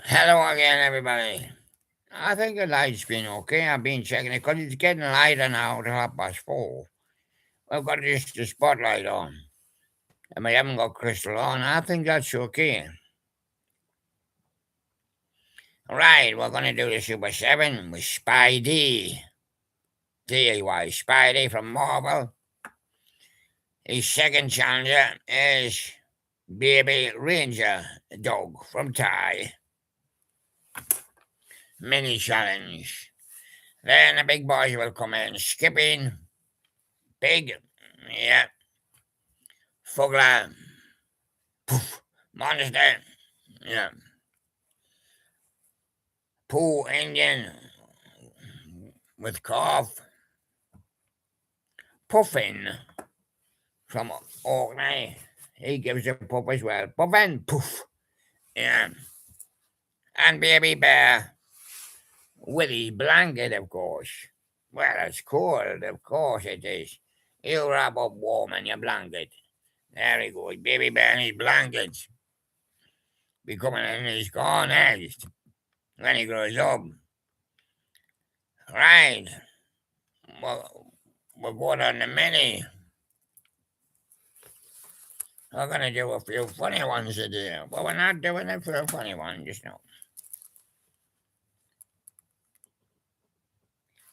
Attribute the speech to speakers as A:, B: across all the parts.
A: Hello again, everybody. I think the light's been okay. I've been checking it because it's getting lighter now to 4:30. I've got just the spotlight on. And we haven't got crystal on. I think that's okay. Right, we're going to do the Super 7 with Spidey. D-A-Y, Spidey from Marvel. His second challenger is Baby Ranger Dog from Thai. Mini challenge. Then the big boys will come in. Skipping. Big. Yeah. Fuggler. Poof. Monster. Yeah. Pooh Indian with cough. Puffin from Orkney. He gives a puff as well. Puffin. Poof. Yeah. And Baby Bear with his blanket, of course. Well, it's cold. Of course it is. You wrap up warm in your blanket. Very good. Baby Bear and his blankets. Becoming in his corn eggs when he grows up. Right. Well, we're going on the mini. We're going to do a few funny ones today, but we're not doing a few funny ones, just now.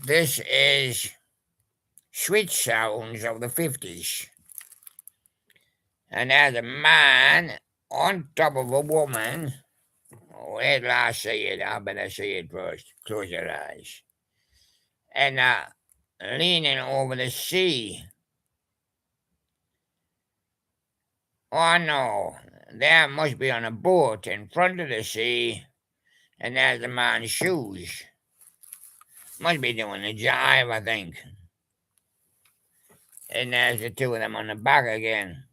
A: This is sweet sounds of the 50s. And there's a man on top of a woman. Wait till I see it. I better see it first. Close your eyes. And leaning over the sea. Oh no, there must be on a boat in front of the sea, and there's the man's shoes. Must be doing a jive, I think. And there's the two of them on the back again.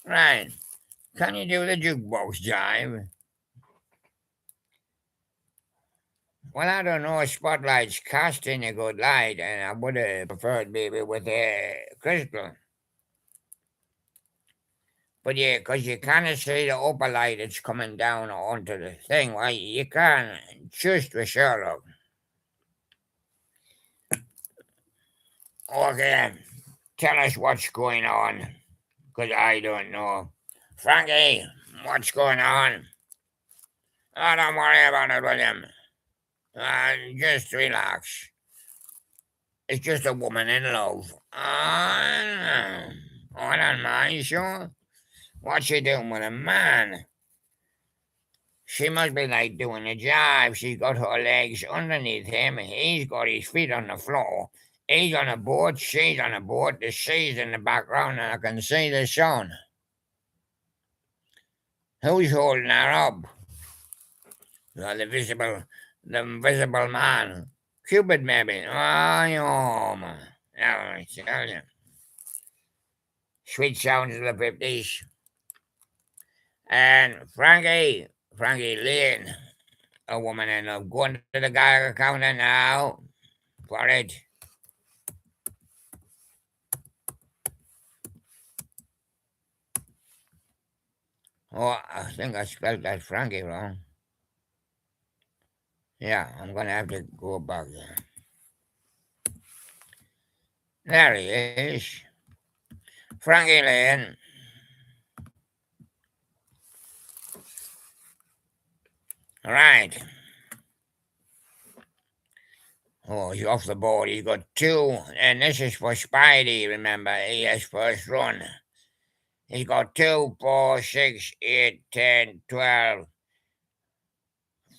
A: Right. Can you do the jukebox jive? Well, I don't know. Spotlight's casting a good light, and I would have preferred maybe with a crystal. But yeah, because you kind of see the upper light that's coming down onto the thing, right? You can't just with Sherlock. Okay, tell us what's going on, because I don't know. Frankie, what's going on? Oh, don't worry about it, William. Just relax. It's just a woman in love. I don't mind, sure. What's she doing with a man? She must be like doing a jive. She's got her legs underneath him. He's got his feet on the floor. He's on a board. She's on a board. The sea's in the background, and I can see the sun. Who's holding her up? The invisible man. Cupid, maybe. Oh, man. I tell you. Sweet sounds of the 50s. And Frankie Lynn, a woman in love, going to the Geiger counter now for it. Oh, I think I spelled that Frankie wrong. Yeah, I'm gonna have to go back there. There he is. Frankie Lane. Right. Oh, he's off the board. He's got two, and this is for Spidey, remember. He has first run. He's got 2, 4, 6, 8, 10, 12,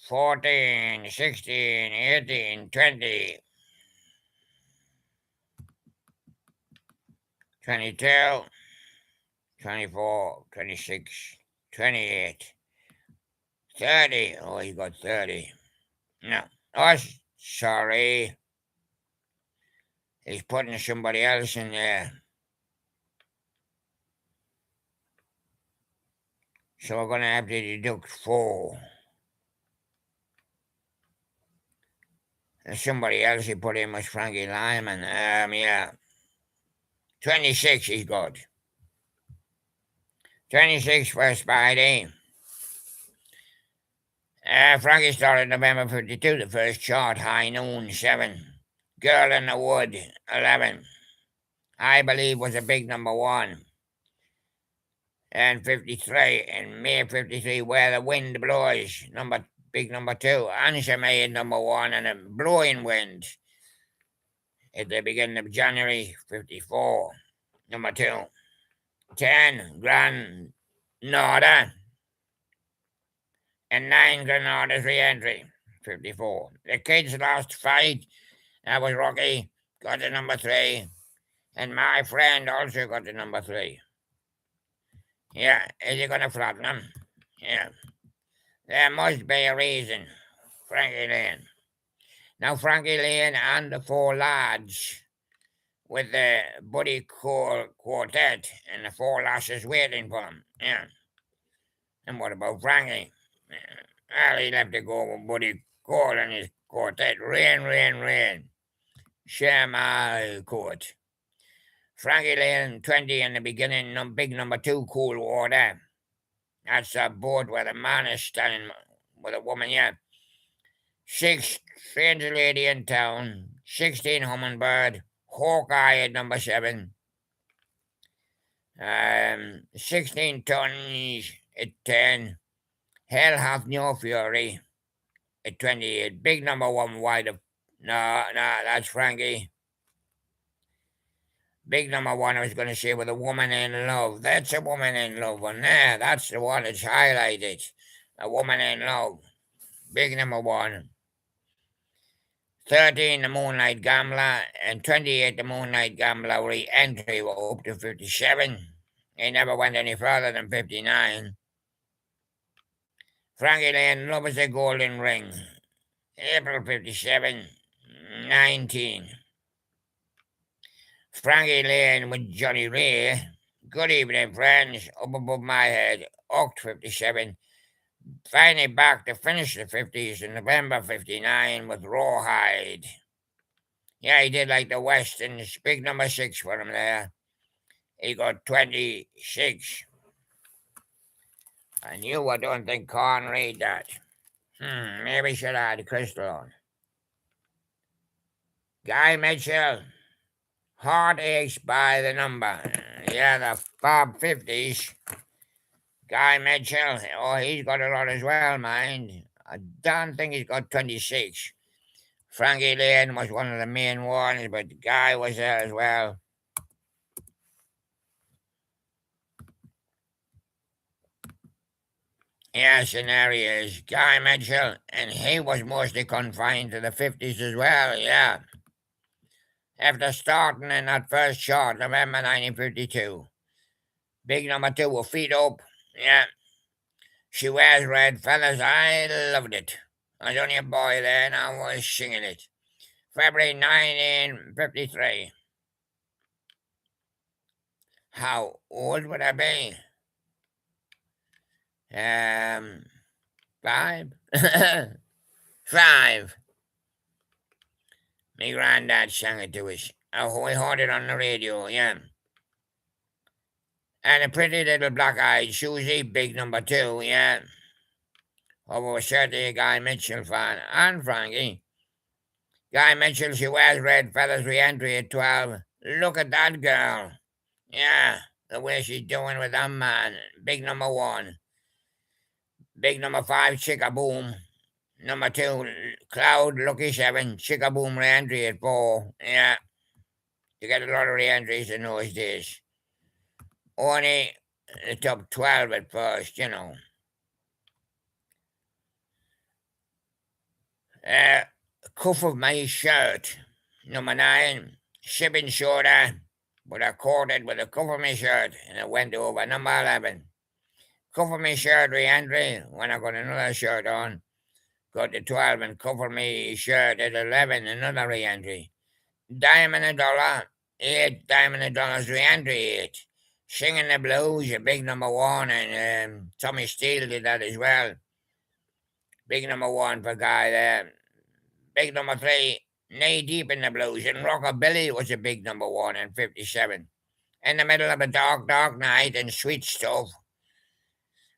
A: 14, 16, 18, 20, 22, 24, 26, 28, 30. Oh, he got 30. No. Oh, sorry. He's putting somebody else in there. So we're going to have to deduct 4. And somebody else he put in was Frankie Lyman. Yeah. 26 he's got. 26 for Spidey. Frankie started November 52, the first chart, High Noon 7. Girl in the Wood 11. I Believe was a big number 1. And 53, in May 53, Where the Wind Blows, big number 2. Answer made number 1, and a Blowing Wind at the beginning of January 54, number 2. 10, Grand Norda, and 9, Granada's Re-Entry, 54. The Kids Lost Fight, that was Rocky, got to number 3, and My Friend also got to number 3. Yeah, is he gonna flatten them? Yeah. There must be a reason. Frankie Lane. Now Frankie Lane and the Four Lads with the Buddy Cole Quartet and the Four Lasses waiting for him. Yeah. And what about Frankie? Well, he'll have to go with Buddy Cole and his quartet. Rain, rain, rain. Share my coat. Frankie Lane 20 in the beginning, big number 2, Cool Water. That's a boat where the man is standing with a woman, yeah. 6, Strange Lady in Town. 16, Hummingbird. Hawkeye at number 7. 16 Tons at 10. Hell Hath No Fury at 28. Big number 1, Wide of. No, that's Frankie. Big number 1, I was going to say, With a Woman in Love. That's a Woman in Love one there. That's the one that's highlighted. A Woman in Love. Big number 1. 13, The Moonlight Gambler, and 28, The Moonlight Gambler Re-Entry were up to 57. He never went any further than 59. Frankie Lane, Love is a Golden Ring, April 57, 19. Frankie Lane with Johnny Ray, Good Evening Friends, Up Above My Head, Oct 57. Finally back to finish the 50s in November 59 with Rawhide. Yeah, he did like the West, and it's big number 6 for him there. He got 26. I don't think Con read that. Maybe should have had Crystal on. Guy Mitchell, Heartaches by the Number. Yeah, the Bob 50s. Guy Mitchell, he's got a lot as well, mind. I don't think he's got 26. Frankie Lane was one of the main ones, but Guy was there as well. Yeah, scenarios. Guy Mitchell, and he was mostly confined to the 50s as well, yeah. After starting in that first shot, November 1952. Big number 2 with Feet Up, yeah. She Wears Red Feathers, I loved it. I was only a boy then, I was singing it. February 1953. How old would I be? 5? 5. My granddad sang it to us. Oh, we heard it on the radio, yeah. And a pretty little black-eyed Susie, big number 2, yeah. Oh, was certainly a Guy Mitchell fan. And Frankie. Guy Mitchell, She Wears Red Feathers Re-Entry at 12. Look at that girl. Yeah, the way she's doing with that man. Big number 1. Big number 5, Chicka Boom. Number 2, Cloud, Lucky 7. Chicka Boom Re-Entry at 4. Yeah. You get a lot of re-entries in those days. Only the top 12 at first, you know. Cuff of My Shirt, number 9. Shipping Soda, but I caught it with the cuff of my shirt, and it went over, number 11. Cuff of My Shirt re-entry, when I got another shirt on, got to 12, and Cuff of My Shirt at 11, another re-entry. Dime and a Dollar, 8, Dime and a Dollar's re-entry 8. Singing the Blues, a big number 1, and Tommy Steele did that as well. Big number 1 for Guy there. Big number 3, Knee Deep in the Blues, and Rockabilly was a big number 1 and 57. In the Middle of a Dark, Dark Night and Sweet Stuff,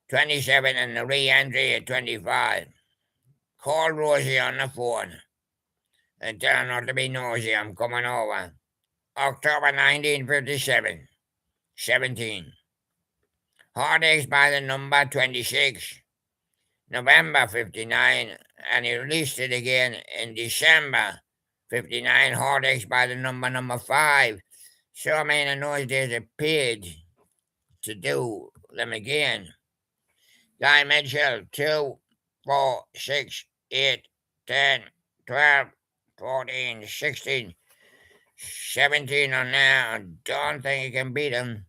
A: 27, and the re-entry at 25. Call Rosie on the phone and tell her not to be nosy. I'm coming over. October 1957. 17. Heartaches by the number 26. November 59. And he released it again in December 59. Heartaches by the number 5. So I mean in those days it paid to do them again. Guy Mitchell, 2, 4, 6, 8, 10, 12, 14, 16, 17 on there. I don't think you can beat him.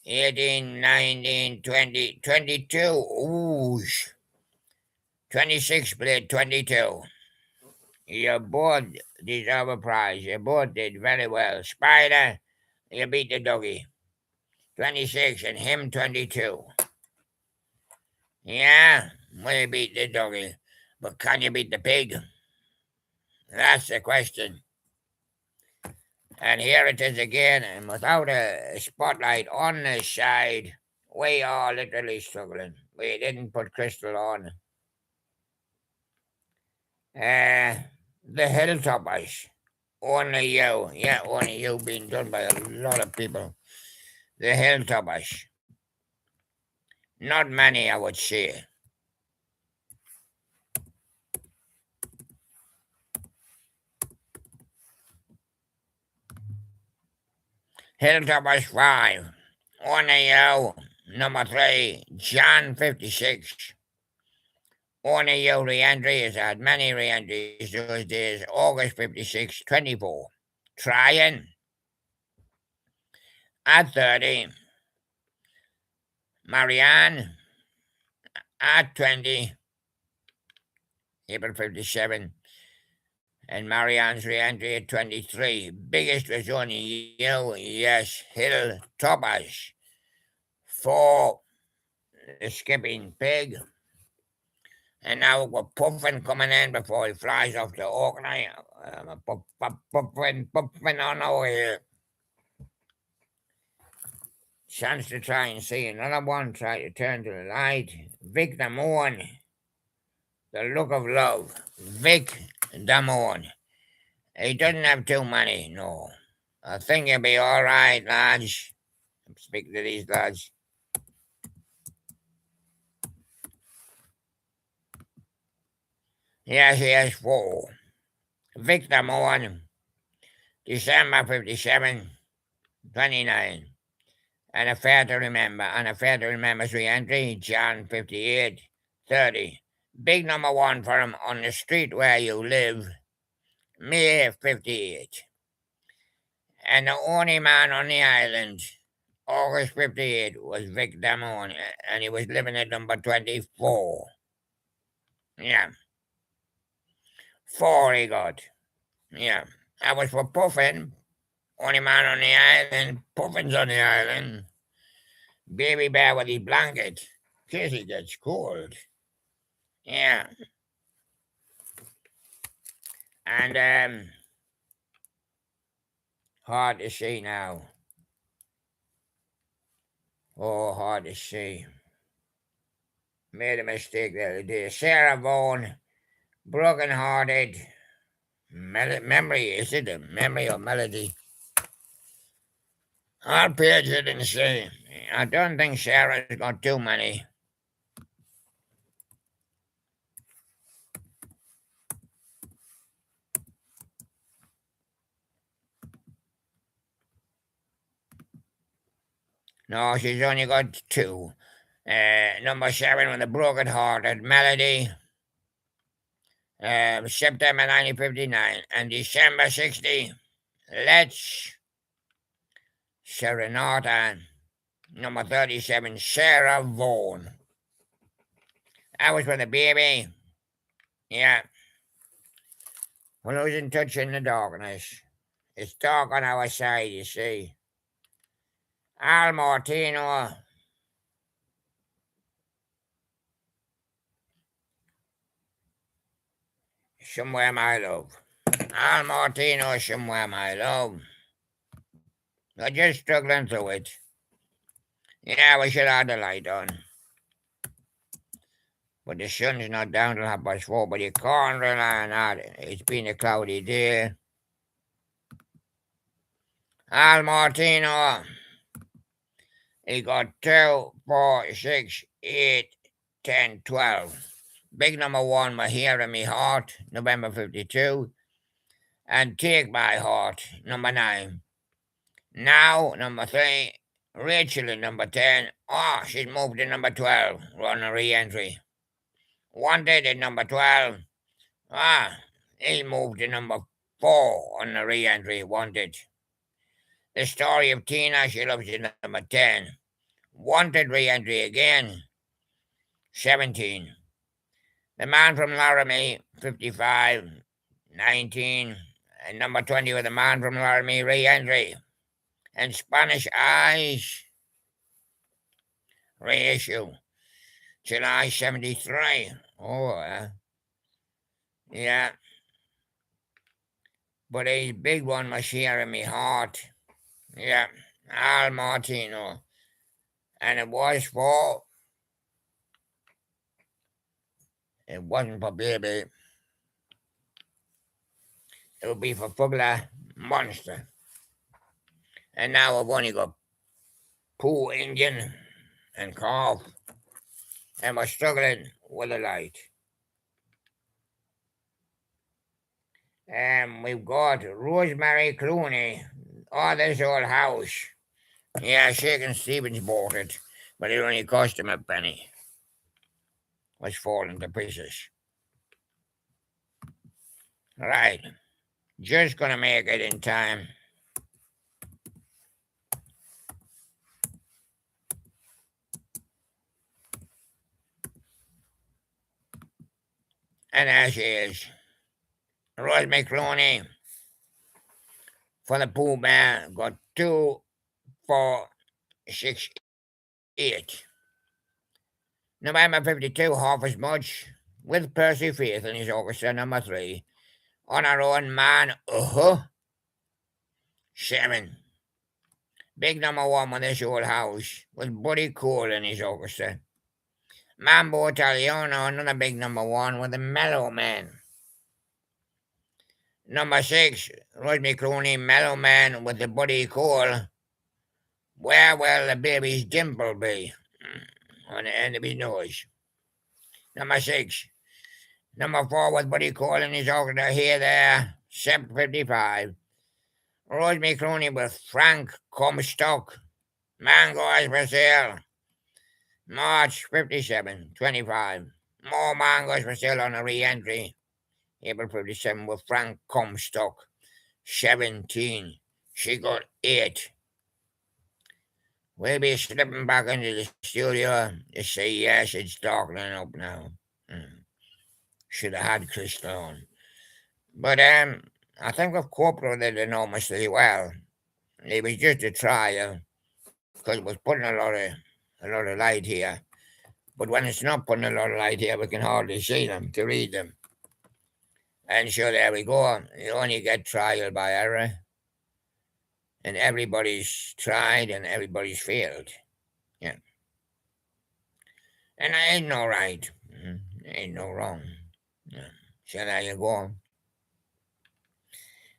A: 18, 19, 20, 22. Ooh. 26 played 22. You both deserve a prize. You both did very well. Spider, you beat the doggy. 26 and him 22. Yeah, we beat the doggy. But can you beat the pig? That's the question. And here it is again, and without a spotlight on this side, we are literally struggling. We didn't put Crystal on. The Hilltoppers. Only you. Yeah, only you being done by a lot of people. The Hilltoppers. Not many, I would say. Hilltoppers 5. Only you. Number 3, John 56. Only you re-entry has had many re-entries those days. August 56, 24. Trying. At 30. Marianne. At 20. April 57. And Marianne's re-entry at 23. Biggest was only you, yes, Hill Toppers. 4, the Skipping Pig. And now we've got Puffin coming in before he flies off to Orkney. Puffin on over here. Chance to try and see another one. Try to turn to the light. Vic Damone. The look of love. Vic Damone. He doesn't have too many, no. I think he'll be all right, lads. I'm speaking to these lads. Yes, he has 4. Vic Damone. December 57. 29. And a fair to remember. And a fair to remember's re-entry. John 58. 30. Big number 1 for him on the street where you live. May 58. And the only man on the island, August 58, was Vic Damone, and he was living at number 24. Yeah. 4 he got. Yeah. That was for Puffin. Only man on the island. Puffin's on the island. Baby bear with his blanket. In case he gets cold. Yeah. And hard to see now. Oh, hard to see. Made a mistake the other day. Sarah Vaughan, broken hearted. Memory, is it a memory or melody? I'll page it and see. I don't think Sarah's got too many. No, she's only got 2. Number 7 with a broken hearted melody. September 1959 and December 60. Let's Serenata. Number 37, Sarah Vaughan. That was for the baby. Yeah. We're losing touch in the darkness. It's dark on our side, you see. Al Martino. Somewhere, my love. Al Martino, somewhere, my love. We're just struggling through it. Yeah, we should have the light on. but the sun's not down till 4:30, but you can't rely on that. It's been a cloudy day. Al Martino, he got 2, 4, 6, 8, 10, 12. Big number 1, My Here in Me Heart, November 52. And Take My Heart, number 9. Now, number 3, Rachel in number 10. Oh, she's moved to number 12, running re-entry. Wanted at number 12. Ah, he moved to number 4 on the re-entry, Wanted. The Story of Tina, she loves you, number 10. Wanted re-entry again, 17. The Man from Laramie, 55, 19. And number 20 with The Man from Laramie re-entry. And Spanish Eyes, reissue, July 73. Oh, yeah. But a big one was here in me heart. Yeah, Al Martino. And it wasn't for baby. It would be for Fuggler Monster. And now I've only got Pooh Engine and Cough. And we're struggling with the light. And we've got Rosemary Clooney. Oh, this old house. Yeah, Shakin' Stevens bought it, but it only cost him a penny. Was falling to pieces. Right. Just gonna make it in time. And there she is. Rose McClooney for the Pooh Bear got 2, 4, 6, 8. November 52, half as much, with Percy Faith in his orchestra, number 3. On our own man, 7. Big number 1 with this old house, with Buddy Cole in his orchestra. Mambo Italiano, another big number 1 with the Mellow Man. Number 6, Rosemary Clooney, Mellow Man with the Buddy Cole. Where will the baby's dimple be? On the end of his nose. Number 6. Number 4 with Buddy Cole in his orchestra, here, there, 7:55. Rosemary Clooney with Frank Comstock, Mangoes for Sale, March 57, 25. More mangoes for sale on a re-entry, April 57 with Frank Comstock, 17. She got 8. We'll be slipping back into the studio to say yes, it's darkening up now. Should have had Crystal on. But I think we've coped with it enormously well. It was just a trial because it was putting a lot of light here. But when it's not putting a lot of light here, we can hardly see them to read them. And so there we go. You only get trial by error. And everybody's tried and everybody's failed. Yeah. And there ain't no right. There ain't no wrong. Yeah. So there you go.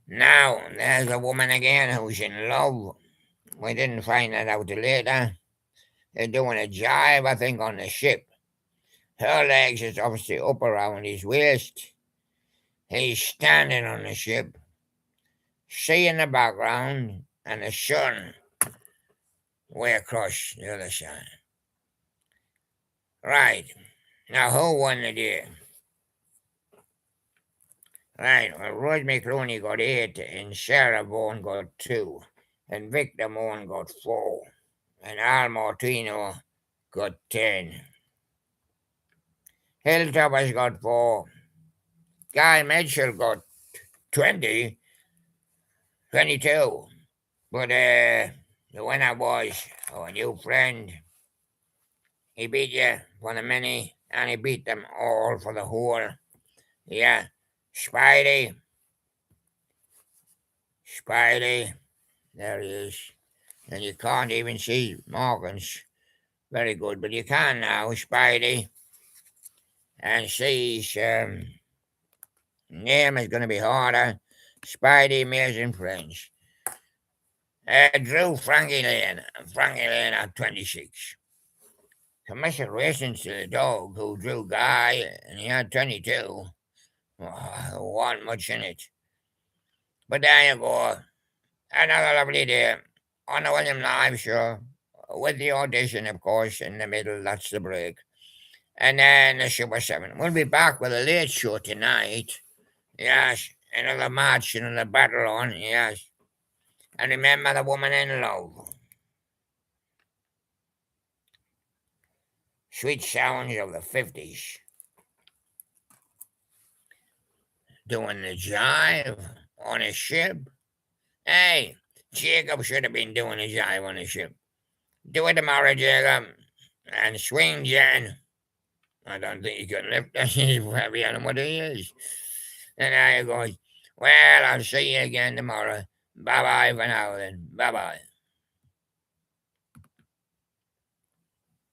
A: Now, there's a woman again who's in love. We didn't find that out till later. They're doing a jive, I think, on the ship. Her legs is obviously up around his waist. He's standing on the ship. Sea in the background and the sun way across the other side. Right. Now, who won the day? Right. Well, Rose McClooney got 8, and Sarah Vaughan got 2, and Victor Moore got 4, and Al Martino got 10. Hilltoppers got 4. Guy Mitchell got 20, 22. But the winner was our new friend. He beat you for the many, and he beat them all for the whole. Yeah, Spidey. There he is. And you can't even see Morgan's. Very good, but you can now, Spidey. And C's name is going to be harder. Spidey, Amazing Friends. Drew Frankie Lane at 26. Commiserations to the dog who drew Guy, and he had 22. Oh, there wasn't much in it. But there you go. Another lovely day on the William Live show, with the audition, of course, in the middle. That's the break. And then the Super 7. We'll be back with a late show tonight. Yes, another match, another battle on. Yes. And remember the woman in love. Sweet sounds of the 50s. Doing the jive on a ship. Hey, Jacob should have been doing a jive on a ship. Do it tomorrow, Jacob. And swing, Jen. I don't think he can lift that. He's heavier than what he is. And there you go. Well, I'll see you again tomorrow. Bye bye for now then. Bye bye.